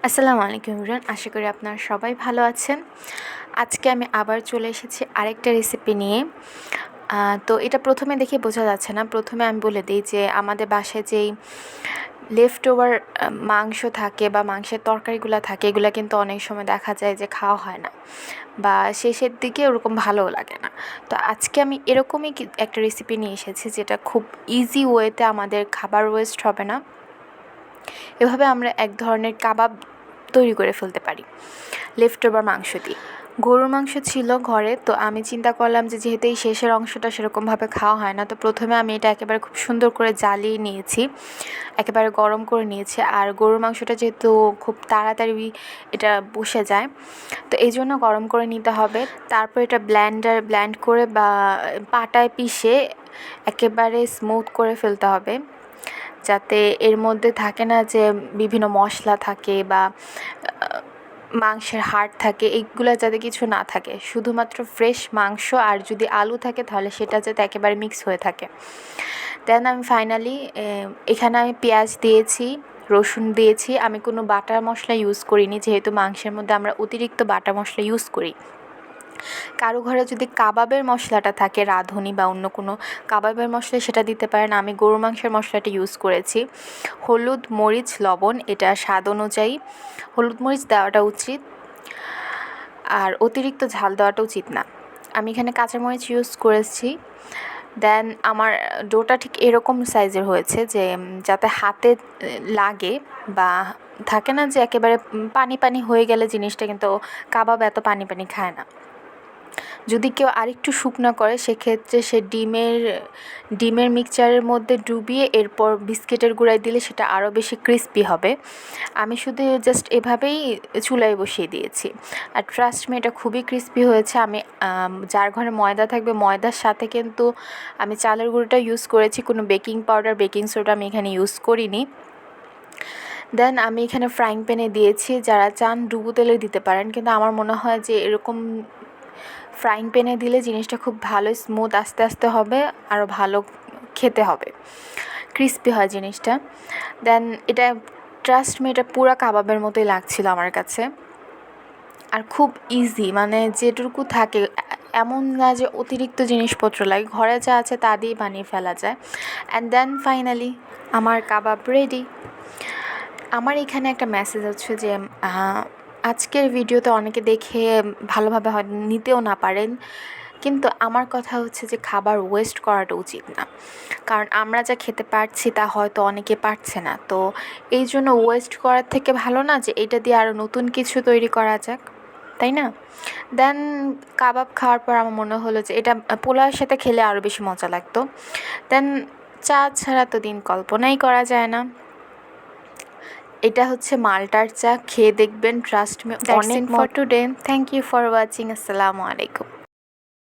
আসসালামু আলাইকুম এভরিওয়ান, আশা করি আপনারা সবাই ভালো আছেন। আজকে আমি আবার চলে এসেছি আরেকটা রেসিপি নিয়ে। তো এটা প্রথমে দেখে বোঝা যাচ্ছে না। প্রথমে আমি বলে দিই যে আমাদের বাসায় যেই লেফট ওভার মাংস থাকে বা মাংসের তরকারিগুলো থাকে, এগুলো কিন্তু অনেক সময় দেখা যায় যে খাওয়া হয় না বা শেষের দিকে ওরকম ভালোও লাগে না। তো আজকে আমি এরকমই একটা রেসিপি নিয়ে এসেছি যেটা খুব ইজি ওয়েতে আমাদের খাবার ওয়েস্ট হবে না। এভাবে আমরা এক ধরনের কাবাব তৈরি করে ফেলতে পারি লেফট ওভার মাংস দিয়ে। গরুর মাংস ছিল ঘরে, তো আমি চিন্তা করলাম যে যেহেতু এই শেষের অংশটা সেরকমভাবে খাওয়া হয় না, তো প্রথমে আমি এটা একেবারে খুব সুন্দর করে জ্বালিয়ে নিয়েছি, একেবারে গরম করে নিয়েছি। আর গরুর মাংসটা যেহেতু খুব তাড়াতাড়ি এটা বসে যায়, তো এই জন্য গরম করে নিতে হবে। তারপর এটা ব্ল্যান্ড করে বা পাটায় পিষে একেবারে স্মুথ করে ফেলতে হবে, যাতে এর মধ্যে থাকে না যে বিভিন্ন মশলা থাকে বা মাংসের হাড় থাকে, এইগুলো যাতে কিছু না থাকে, শুধুমাত্র ফ্রেশ মাংস। আর যদি আলু থাকে তাহলে সেটা যাতে একেবারে মিক্স হয়ে থাকে। দেন আমি ফাইনালি এখানে আমি পেঁয়াজ দিয়েছি, রসুন দিয়েছি। আমি কোনো বাটা মশলা ইউজ করিনি, যেহেতু মাংসের মধ্যে আমরা অতিরিক্ত বাটা মশলা ইউজ করি। কারো ঘরে যদি কাবাবের মশলাটা থাকে, রাঁধুনি বা অন্য কোনো কাবাবের মশলা, সেটা দিতে পারেন। আমি গরু মাংসের মশলাটা ইউজ করেছি। হলুদ, মরিচ, লবণ, এটা স্বাদ অনুযায়ী। হলুদ মরিচ দেওয়াটা উচিত, আর অতিরিক্ত ঝাল দেওয়াটা উচিত না। আমি এখানে কাঁচামরিচ ইউজ করেছি। দেন আমার ডোটা ঠিক এরকম সাইজের হয়েছে যে যাতে হাতে লাগে, বা থাকে না যে একেবারে পানি পানি হয়ে গেলে জিনিসটা, কিন্তু কাবাব এত পানি পানি খায় না। যদি কেউ আরেকটু শুকনো করে, সেক্ষেত্রে সে ডিমের মিক্সচারের মধ্যে ডুবিয়ে এরপর বিস্কিটের গুঁড়ায় দিলে সেটা আরও বেশি ক্রিস্পি হবে। আমি শুধু জাস্ট এভাবেই চুলায় বসিয়ে দিয়েছি, আর ট্রাস্ট মি, এটা খুবই ক্রিস্পি হয়েছে। আমি যার ঘরে ময়দা থাকবে, ময়দার সাথে কিন্তু আমি চালের গুঁড়োটা ইউজ করেছি, কোনো বেকিং পাউডার, বেকিং সোডা আমি এখানে ইউজ করিনি। দেন আমি এখানে ফ্রাইং প্যানে দিয়েছি। যারা চান ডুবো তেলে দিতে পারেন, কিন্তু আমার মনে হয় যে এরকম ফ্রাইং প্যানে দিলে জিনিসটা খুব ভালো স্মুথ আস্তে আস্তে হবে, আরও ভালো খেতে হবে, ক্রিস্পি হয় জিনিসটা। দেন এটা ট্রাস্ট মি, এটা পুরো কাবাবের মতোই লাগছিল আমার কাছে, আর খুব ইজি, মানে যেটুকু থাকে, এমন না যে অতিরিক্ত জিনিসপত্র লাগে, ঘরে যা আছে তা দিয়েই বানিয়ে ফেলা যায়। অ্যান্ড দেন ফাইনালি আমার কাবাব রেডি। আমার এখানে একটা মেসেজ হচ্ছে যে আজকের ভিডিওতে অনেকে দেখে ভালোভাবে হয়তো নিতেও না পারেন, কিন্তু আমার কথা হচ্ছে যে খাবার ওয়েস্ট করাটা উচিত না, কারণ আমরা যা খেতে পারছি তা হয়তো অনেকে পারছে না। তো এই জন্য ওয়েস্ট করার থেকে ভালো না যে এটা দিয়ে আরও নতুন কিছু তৈরি করা যাক, তাই না? দেন কাবাব খাওয়ার পর আমার মনে হলো যে এটা পোলাওয়ের সাথে খেলে আরও বেশি মজা লাগতো। দেন চা ছাড়া তো দিন কল্পনাই করা যায় না। এটা হচ্ছে মাল্টার চা, খেয়ে দেখবেন, ট্রাস্ট মি, অনেক for today. Thank you for watching. আসসালামু আলাইকুম।